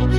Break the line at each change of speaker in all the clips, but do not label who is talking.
Hello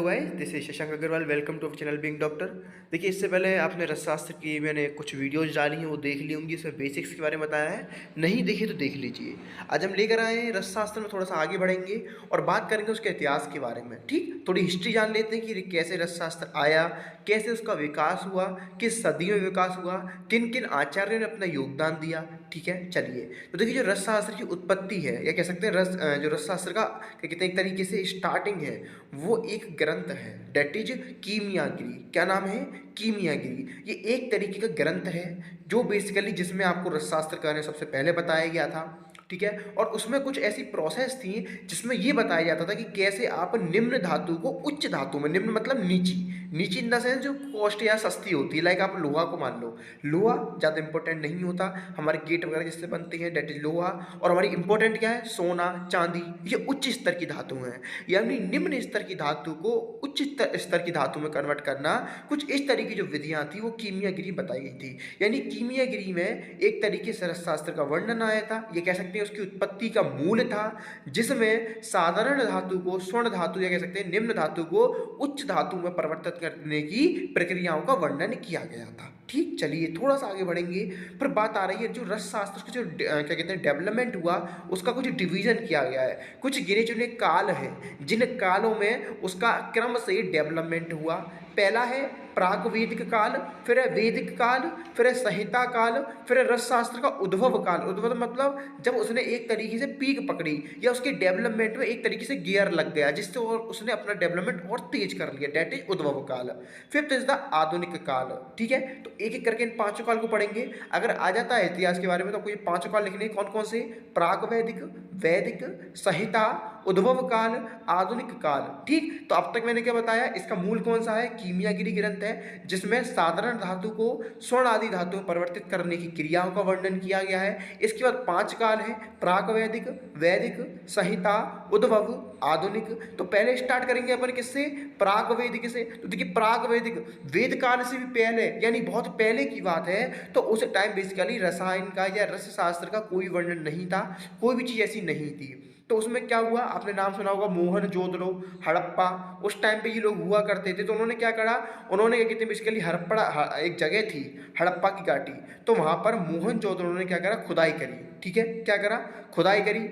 guys, this is Shashank Agarwal. Welcome to channel being doctor. देखिए, इससे पहले आपने रसशास्त्र की मैंने कुछ वीडियोस डाली हैं, वो देख ली होंगी। इसमें बेसिक्स के बारे में बताया है, नहीं देखी तो देख लीजिए। आज हम लेकर आए हैं रसशास्त्र में, थोड़ा सा आगे बढ़ेंगे और बात करेंगे उसके इतिहास के बारे में। ठीक, थोड़ी हिस्ट्री जान लेते हैं कि कैसे रसशास्त्र आया, कैसे उसका विकास हुआ, किस सदी में विकास हुआ, किन किन आचार्यों ने अपना योगदान दिया। ठीक है, चलिए। तो देखिए, जो रसशास्त्र की उत्पत्ति है, या कह सकते हैं जो रसशास्त्र का क्या कहते हैं, एक तरीके से स्टार्टिंग है, वो एक ग्रंथ है, डेट इज कीमियागिरी। क्या नाम है? कीमियागिरी। ये एक तरीके का ग्रंथ है जो बेसिकली, जिसमें आपको रसशास्त्र का सबसे पहले बताया गया था। ठीक है, और उसमें कुछ ऐसी प्रोसेस थी जिसमें ये बताया जाता था कि कैसे आप निम्न धातु को उच्च धातु में, निम्न मतलब नीची, नीची इन द सेंस जो कॉस्ट या सस्ती होती है। लाइक आप लोहा को मान लो, लोहा ज़्यादा इंपॉर्टेंट नहीं होता, हमारे गेट वगैरह जिससे बनती है डेट इज लोहा। और हमारी इंपॉर्टेंट क्या है? सोना, चांदी। ये उच्च स्तर की धातु हैं। यानी निम्न स्तर की धातु को उच्च स्तर की धातु में कन्वर्ट करना, कुछ इस तरह की जो विधियां थी वो कीमियागिरी बताई गई थी। यानी कीमियागिरी में एक तरीके से रसशास्त्र का वर्णन आया था, ये कह सकते हैं उसकी उत्पत्ति का मूल था, जिसमें साधारण धातु को स्वर्ण धातु, या कह सकते हैं निम्न धातु को उच्च धातु में परिवर्तित करने की प्रक्रियाओं का वर्णन किया गया था। ठीक, चलिए थोड़ा सा आगे बढ़ेंगे। फिर बात आ रही है जो रसशास्त्र का जो क्या कहते हैं डेवलपमेंट हुआ, उसका कुछ डिवीजन किया गया है, कुछ गिने चुने काल है, जिन कालों में उसका क्रम से डेवलपमेंट हुआ। पहला है प्राग वैदिक काल, फिर है वैदिक काल, फिर है संहिता काल, फिर है रसशास्त्र का उद्भव काल। उद्भव मतलब जब उसने एक तरीके से पीक पकड़ी, या उसके डेवलपमेंट में एक तरीके से गियर लग गया, जिससे और उसने अपना डेवलपमेंट और तेज कर लिया, डेट इज उद्भव काल। फिफ्थ इज द आधुनिक काल। ठीक है, तो एक एक करके इन पांचों काल को पढ़ेंगे। अगर आ जाता है इतिहास के बारे में तो आपको ये पांचों काल लिखने कौन कौन से? प्राग वैदिक, वैदिक, संहिता, उद्भव काल, आधुनिक काल। ठीक, तो अब तक मैंने क्या बताया? इसका मूल कौन सा है? कीमियागिरी ग्रंथ है, जिसमें साधारण धातु को स्वर्ण आदि धातु में परिवर्तित करने की क्रियाओं का वर्णन किया गया है। इसके बाद पांच काल है, प्राक वैदिक, वैदिक, संहिता, उद्भव, आधुनिक। तो पहले स्टार्ट करेंगे अपन किससे? प्राक वैदिक से। तो देखिए, प्राक वैदिक वेद काल से भी पहले, यानी बहुत पहले की बात है। तो उस टाइम बेसिकली रसायन का या रस शास्त्र का कोई वर्णन नहीं था, कोई भी चीज ऐसी नहीं थी। तो उसमें क्या हुआ? आपने नाम सुना होगा मोहनजोदड़ो, हड़प्पा। उस टाइम पे ये लोग हुआ करते थे। तो उन्होंने क्या करा? उन्होंने क्या कहते हैं बेसिकली एक जगह थी हड़प्पा की घाटी, तो वहां पर मोहनजोदड़ो ने क्या करा? खुदाई करी। ठीक है, क्या करा? खुदाई करी।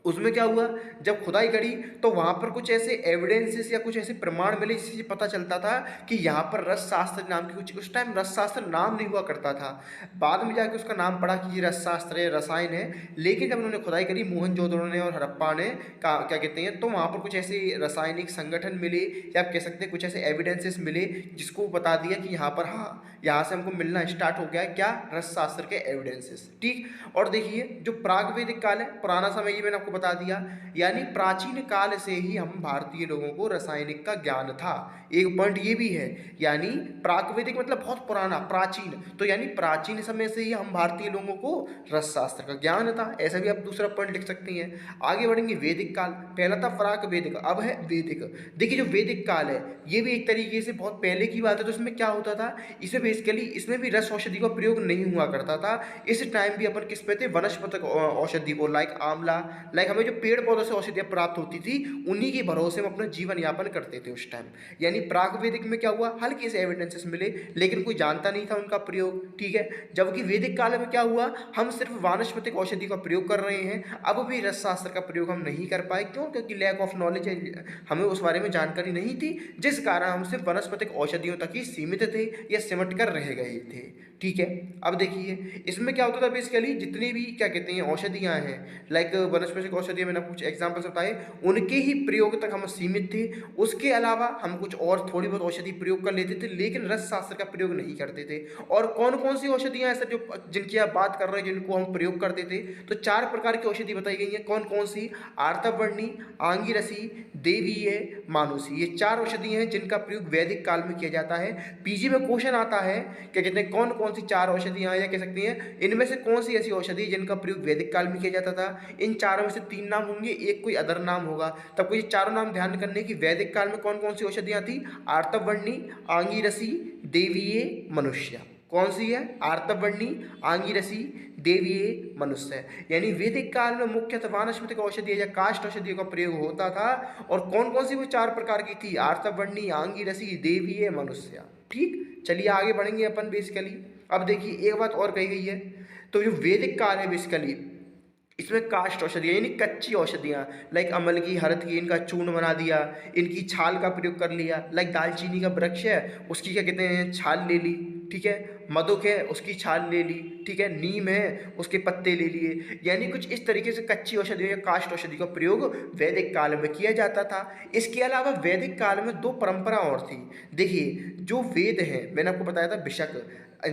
उसमें क्या हुआ? जब खुदाई करी तो वहां पर कुछ ऐसे एविडेंसेस या कुछ ऐसे प्रमाण मिले, जिससे पता चलता था कि यहाँ पर रस शास्त्र नाम की कुछ, उस टाइम रस शास्त्र नाम नहीं हुआ करता था, बाद में जाके उसका नाम पड़ा कि ये रस शास्त्र है, रसायन है। लेकिन जब उन्होंने खुदाई करी, मोहनजोदड़ो ने और हड़प्पा ने क्या कहते हैं, तो वहां पर कुछ ऐसे रासायनिक संगठन मिले, या आप कह सकते हैं कुछ ऐसे एविडेंसेस मिले, जिसको बता दिया कि यहाँ पर हाँ, यहाँ से हमको मिलना स्टार्ट हो गया है क्या? रस शास्त्र के एविडेंसेस। ठीक, और देखिए जो प्राग वैदिक काल है, पुराना समय, ये मैंने आपको बता दिया। यानी प्राचीन काल से ही हम भारतीय लोगों को रासायनिक का ज्ञान था। एक पॉइंट ये भी है, यानी प्राकृतिक मतलब बहुत पुराना, प्राचीन, तो यानी प्राचीन समय से ही हम भारतीय लोगों को रस शास्त्र का ज्ञान था। ऐसा भी आप दूसरा पॉइंट लिख सकते हैं। आगे बढ़ेंगे, वैदिक काल। पहला था प्राक वैदिक, अब है वैदिक। देखिए जो वैदिक काल है, ये भी एक तरीके से बहुत पहले की बात है। तो इसमें क्या होता था? इसमें बेसिकली इसमें भी रस औषधि का प्रयोग नहीं हुआ करता था। इस टाइम भी अपन किस पे थे? वनस्पतिक औषधि को, लाइक आंवला, लाइक हमें जो पेड़ पौधों से औषधियाँ प्राप्त होती थी, उन्हीं के भरोसे में अपना जीवन यापन करते थे उस टाइम। यानी प्राग वैदिक में क्या हुआ? हल्के से एविडेंसेस मिले, लेकिन कोई जानता नहीं था उनका प्रयोग। ठीक है, जबकि वैदिक काल में क्या हुआ? हम सिर्फ वानस्पतिक औषधि का प्रयोग कर रहे हैं, अब भी रस शास्त्र का प्रयोग हम नहीं कर पाए। क्यों? क्योंकि लैक ऑफ नॉलेज है, हमें उस बारे में जानकारी नहीं थी, जिस कारण हम सिर्फ वनस्पतिक औषधियों तक ही सीमित थे या सिमट कर रह गए थे। ठीक है, अब देखिए इसमें क्या होता था बेसिकली, जितनी भी क्या कहते हैं औषधियाँ हैं, लाइक वनस्पतिक औषधियाँ, मैंने कुछ एग्जाम्पल्स बताए, उनके ही प्रयोग तक हम सीमित थे। उसके अलावा हम कुछ और थोड़ी बहुत औषधि प्रयोग कर लेते थे, लेकिन रस शास्त्र का प्रयोग नहीं करते थे। और कौन कौन सी औषधियाँ ऐसे जो जिनकी आप बात कर रहे हैं, जिनको हम प्रयोग करते थे? तो चार प्रकार की औषधि बताई गई है। कौन कौन सी? आर्तवर्णी, आंगिरसी, देवीय, मानुसी। ये चार औषधि हैं जिनका प्रयोग वैदिक काल में किया जाता है। पीजी में क्वेश्चन आता है, क्या कहते हैं, कौन कौन सी चार औषधियाँ, या कह सकती हैं इनमें से कौन सी ऐसी औषधि जिनका प्रयोग वैदिक काल में किया जाता था? इन चारों में से सिर्फ 3 नाम होंगे, एक कोई अदर नाम होगा। तब कोई चारों नाम ध्यान करने की वैदिक काल में कौन कौन सी औषधियाँ थी? आर्तवर्णी, आंगीरसी, देवीय, मनुष्य। कौन सी है? आर्तवर्णी, आंगीरसी, देवीय, मनुष्य। यानी वैदिक काल में मुख्यतः वानस्पतिक औषधि या काष्ठ औषधियों का प्रयोग होता था। और कौन कौन सी वो 4 प्रकार की थी? आर्तवर्णी, आंगीरसी, देवीय, मनुष्य। ठीक, चलिए आगे बढ़ेंगे अपन बेसिकली। अब देखिए एक बात और कही गई है, तो जो वैदिक काल है बेसिकली इसमें काष्ठ औषधियाँ यानी कच्ची औषधियाँ, लाइक अमल की, हरद की, इनका चूर्ण बना दिया, इनकी छाल का प्रयोग कर लिया। लाइक दालचीनी का वृक्ष है, उसकी क्या कहते हैं, छाल ले ली, ठीक है। मधुक है, उसकी छाल ले ली, ठीक है। नीम है, उसके पत्ते ले लिए। यानी कुछ इस तरीके से कच्ची औषधि या काष्ठ औषधि का प्रयोग वैदिक काल में किया जाता था। इसके अलावा वैदिक काल में 2 परंपरा और थी। देखिए जो वेद है, मैंने आपको बताया था विशक,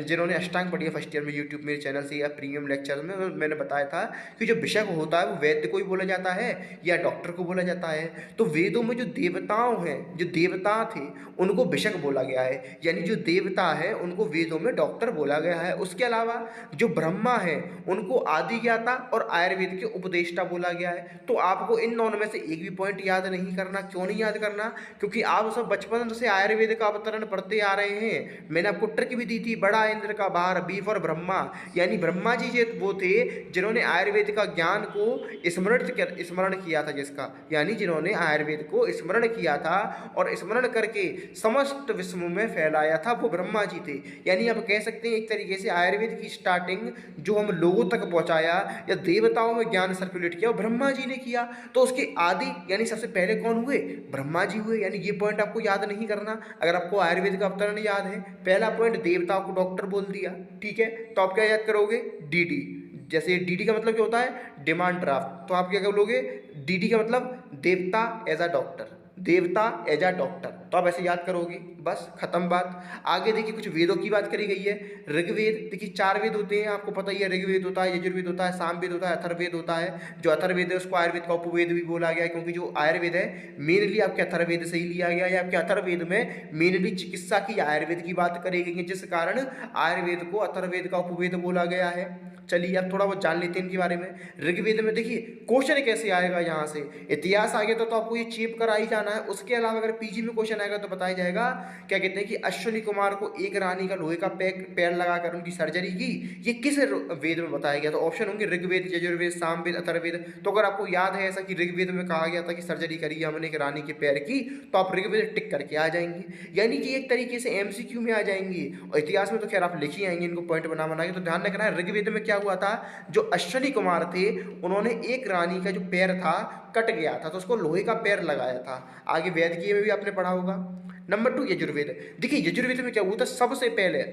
जिन्होंने अष्टांग पढ़ी है फर्स्ट ईयर में यूट्यूब मेरे चैनल से या प्रीमियम लेक्चर में, मैंने बताया था कि जो विशक होता है वो वैद्य को ही बोला जाता है या डॉक्टर को बोला जाता है। तो वेदों में जो देवताओं हैं, जो देवता थे, उनको विशक बोला गया है, यानी जो देवता है उनको वेदों में डॉक्टर बोला गया है। उसके अलावा जो ब्रह्मा है उनको आदि ज्ञाता और आयुर्वेद के उपदेष्टा बोला गया है। तो आपको इन दोनों में से एक भी पॉइंट याद नहीं करना। क्यों नहीं याद करना? क्योंकि आप सब बचपन से आयुर्वेद का अवतरण पढ़ते आ रहे हैं। मैंने आपको ट्रिक भी दी थी, बड़ा इंद्र का बार, बी फॉर ब्रह्मा, यानी ब्रह्मा जी जो वो थे जिन्होंने आयुर्वेद का ज्ञान को स्मरण किया था, जिसका यानी जिन्होंने आयुर्वेद को स्मरण किया था और स्मरण करके समस्त विश्व में फैलाया था, वो ब्रह्मा जी थे। यानी आप कह सकते हैं एक तरीके से आयुर्वेद की स्टार्टिंग जो हम लोगों तक पहुंचाया या देवताओं में ज्ञान सर्कुलेट किया वो ब्रह्मा जी ने किया। तो उसके आदि यानी सबसे पहले कौन हुए? ब्रह्मा जी हुए। यानी ये पॉइंट आपको याद नहीं करना। अगर आपको आयुर्वेद का अवतरण याद है, पहला पॉइंट देवताओं को डॉक्टर बोल दिया, ठीक है, तो आप क्या याद करोगे? डीडी। जैसे डीडी का मतलब क्या होता है? Demand draft. तो आप क्या बोलोगे? डीडी का मतलब देवता एज अ डॉक्टर, देवता एज अ डॉक्टर। तो आप ऐसे याद करोगे, बस खत्म बात। आगे देखिए कुछ वेदों की बात करी गई है। ऋग्वेद, देखिए 4 वेद होते हैं, आपको पता ही है। ऋग्वेद होता है, यजुर्वेद होता है, सामवेद होता है, अथर्ववेद होता है। जो अथर्ववेद है उसको आयुर्वेद का उपवेद भी बोला गया है, क्योंकि जो आयुर्वेद है मेनली आपके अथर्ववेद से ही लिया गया है। आपके अथर्ववेद में मेनली चिकित्सा की, आयुर्वेद की बात करी गई है, जिस कारण आयुर्वेद को अथर्ववेद का उपवेद बोला गया है। चलिए अब थोड़ा बहुत जान लेते हैं इनके बारे में। ऋग्वेद में देखिए क्वेश्चन कैसे आएगा, यहाँ से इतिहास आ गया तो आपको ये चेप कर आ ही जाना है। उसके अलावा अगर पीजी में क्वेश्चन आएगा तो बताया जाएगा, क्या कहते हैं कि अश्विनी कुमार को एक रानी का लोहे का पैर लगाकर उनकी सर्जरी की, ये किस वेद में बताया गया? तो ऑप्शन होंगे ऋग्वेद, यजुर्वेद, सामवेद, अथर्ववेद। तो अगर आपको याद है ऐसा कि ऋग्वेद में कहा गया था कि सर्जरी करी हमने एक रानी के पैर की, तो आप ऋग्वेद टिक करके आ जाएंगे। यानी कि एक तरीके से एमसीक्यू में आ जाएंगे। और इतिहास में तो खैर आप लिखी आएंगे इनको पॉइंट बना बना के। तो ध्यान रखना है ऋग्वेद में क्या हुआ था, जो अश्विनी कुमार थे उन्होंने एक रानी का जो पैर था कट गया था, तो उसको लोहे का पैर लगाया था। आगे वैद्य में भी आपने पढ़ा होगा। नंबर 2 यजुर्वेद। देखिए यजुर्वेद में क्या हुआ था, सबसे पहले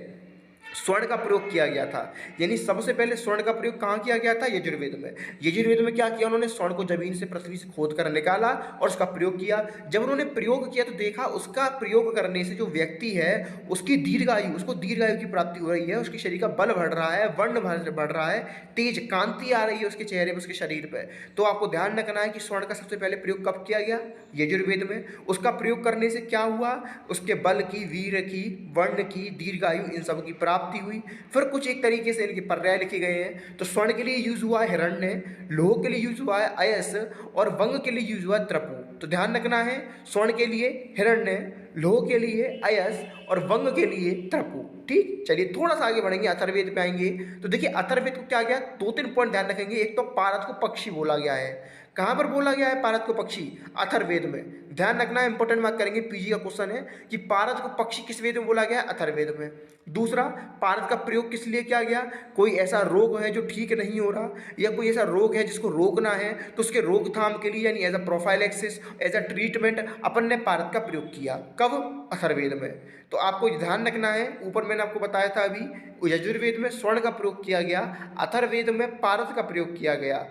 स्वर्ण का प्रयोग किया गया था। यानी सबसे पहले स्वर्ण का प्रयोग कहाँ किया गया था? यजुर्वेद में। यजुर्वेद में क्या किया उन्होंने? स्वर्ण को जमीन से, पृथ्वी से खोद कर निकाला और उसका प्रयोग किया। जब उन्होंने प्रयोग किया तो देखा उसका प्रयोग करने से जो व्यक्ति है उसकी दीर्घायु, उसको दीर्घायु की प्राप्ति हो रही है, उसके शरीर का बल बढ़ रहा है, वर्ण बढ़ रहा है, तेज कांति आ रही है उसके चेहरे पर, उसके शरीर पर। तो आपको ध्यान रखना है कि स्वर्ण का सबसे पहले प्रयोग कब किया गया? यजुर्वेद में। उसका प्रयोग करने से क्या हुआ? उसके बल की, वीर की, वर्ण की, दीर्घायु, इन सब की प्राप्ति हुई। फिर कुछ एक तरीके से इनके पर्याय लिखे गए हैं। तो स्वर्ण के लिए यूज हुआ है हिरण्य, लोह के लिए यूज हुआ है अयस और वंग के लिए यूज हुआ है त्रपु। तो ध्यान रखना है स्वर्ण के लिए हिरण्य, लोह के लिए अयस और वंग के लिए त्रपु। ठीक, चलिए थोड़ा सा आगे बढ़ेंगे, अथर्ववेद पे आएंगे। तो देखिए अथर्ववेद को क्या गया, 2-3 पॉइंट ध्यान रखेंगे। एक तो पारद को पक्षी बोला गया है। कहाँ पर बोला गया है पारद को पक्षी? अथर्ववेद में। ध्यान रखना है, इंपॉर्टेंट बात करेंगे, पीजी का क्वेश्चन है कि पारद को पक्षी किस वेद में बोला गया है? अथर्ववेद में। दूसरा, पारद का प्रयोग किस लिए किया गया? कोई ऐसा रोग है जो ठीक नहीं हो रहा या कोई ऐसा रोग है जिसको रोकना है, तो उसके रोकथाम के लिए यानी as a prophylaxis, as a treatment अपन ने पारद का प्रयोग किया। कब? अथर्ववेद में। तो आपको ध्यान रखना है, ऊपर मैंने आपको बताया था अभी, यजुर्वेद में स्वर्ण का प्रयोग किया गया, अथर्ववेद में पारद का प्रयोग किया गया।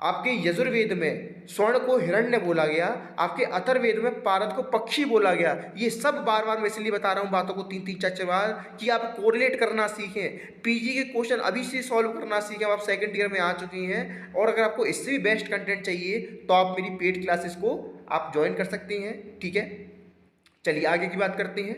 आपके यजुर्वेद में स्वर्ण को हिरण्य बोला गया, आपके अथर्ववेद में पारद को पक्षी बोला गया। ये सब बार बार मैं इसलिए बता रहा हूँ बातों को 3-3 4-4 बार, कि आप कोरिलेट करना सीखें, पीजी के क्वेश्चन अभी से सॉल्व करना सीखें। आप सेकंड ईयर में आ चुकी हैं, और अगर आपको इससे भी बेस्ट कंटेंट चाहिए तो आप मेरी पेड क्लासेस को आप ज्वाइन कर सकती हैं। ठीक है, चलिए आगे की बात करते हैं।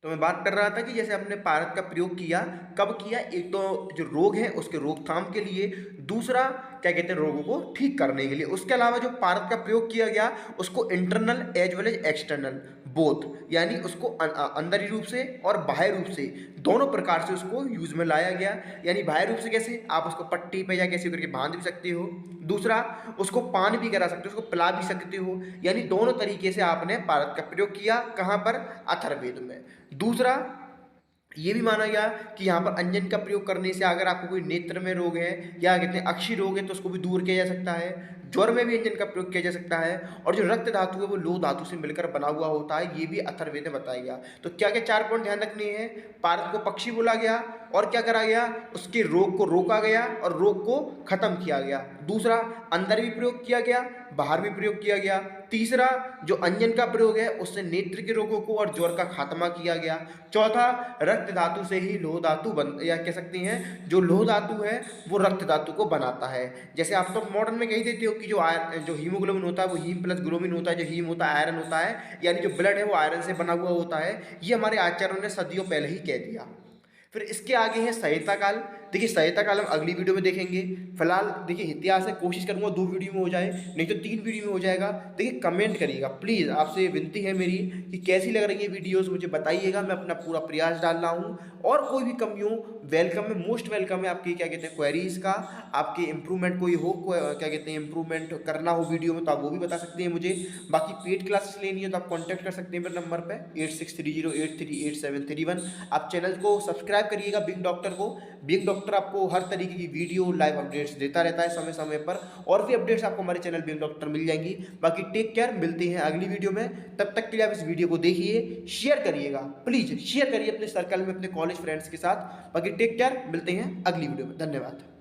तो मैं बात कर रहा था कि जैसे हमने पारद का प्रयोग किया, कब किया? एक तो जो रोग है उसके रोकथाम के लिए, दूसरा क्या कहते हैं रोगों को ठीक करने के लिए। उसके अलावा जो पारद का प्रयोग किया गया उसको internal as well as external both, यानी उसको अंदरी रूप से और बाह्य रूप से दोनों प्रकार से उसको यूज में लाया गया। यानी बाह्य रूप से कैसे? आप उसको पट्टी पे या कैसे करके बांध भी सकते हो, दूसरा उसको पान भी करा सकते हो, उसको पिला भी सकते हो। यानी दोनों तरीके से आपने पारद का प्रयोग किया। कहाँ पर? अथर्ववेद में। दूसरा ये भी माना गया कि यहाँ पर अंजन का प्रयोग करने से अगर आपको कोई नेत्र में रोग है या कहते हैं अक्षी रोग है तो उसको भी दूर किया जा सकता है। ज्वर में भी अंजन का प्रयोग किया जा सकता है। और जो रक्त धातु है वो लोह धातु से मिलकर बना हुआ होता है, ये भी अथर्ववेद में बताया गया। तो क्या क्या 4 पॉइंट ध्यान रखने हैं? पारद को पक्षी बोला गया और क्या करा गया? उसके रोग को रोका गया और रोग को खत्म किया गया। दूसरा, अंदर भी प्रयोग किया गया, बाहर भी प्रयोग किया गया। तीसरा, जो अंजन का प्रयोग है उससे नेत्र के रोगों को और ज्वर का खात्मा किया गया। चौथा, रक्त धातु से ही लोह धातु बन, या कह सकते हैं जो लोह धातु है वो रक्त धातु को बनाता है। जैसे आप तो मॉडर्न में कह देते हो कि जो हीमोग्लोबिन होता है वो हीम प्लस ग्लोबिन होता है, जो हीम होता है आयरन होता है, यानी जो ब्लड है वो आयरन से बना हुआ होता है। ये हमारे आचार्यों ने सदियों पहले ही कह दिया। फिर इसके आगे है संहिता काल। देखिए संहिता काल हम अगली वीडियो में देखेंगे। फिलहाल देखिए इतिहास है, कोशिश करूंगा 2 वीडियो में हो जाए, नहीं तो 3 वीडियो में हो जाएगा। देखिए कमेंट करिएगा प्लीज़, आपसे विनती है मेरी कि कैसी लग रही है वीडियोस मुझे बताइएगा। मैं अपना पूरा प्रयास डाल रहा हूँ और कोई भी कमी हो वेलकम है, मोस्ट वेलकम है। आपकी क्या कहते हैं क्वेरीज का, आपके इंप्रूवमेंट कोई हो, क्या कहते हैं इंप्रूवमेंट करना हो वीडियो में तो आप वो भी बता सकते हैं मुझे। बाकी पेड क्लासेस लेनी है तो आप कॉन्टैक्ट कर सकते हैं मेरे नंबर पर 8630838731। आप चैनल को सब्सक्राइब करिएगा बिग डॉक्टर को। बिग डॉक्टर आपको हर तरीके की वीडियो लाइव अपडेट्स देता रहता है समय समय पर, और भी अपडेट्स आपको हमारे चैनल बिग डॉक्टर मिल जाएंगी। बाकी टेक केयर, मिलते हैं अगली वीडियो में। तब तक के लिए आप इस वीडियो को देखिए, शेयर करिएगा प्लीज, शेयर करिए अपने सर्कल में, अपने कॉलेज फ्रेंड्स के साथ। बाकी टेक केयर, मिलते हैं अगली वीडियो में। धन्यवाद।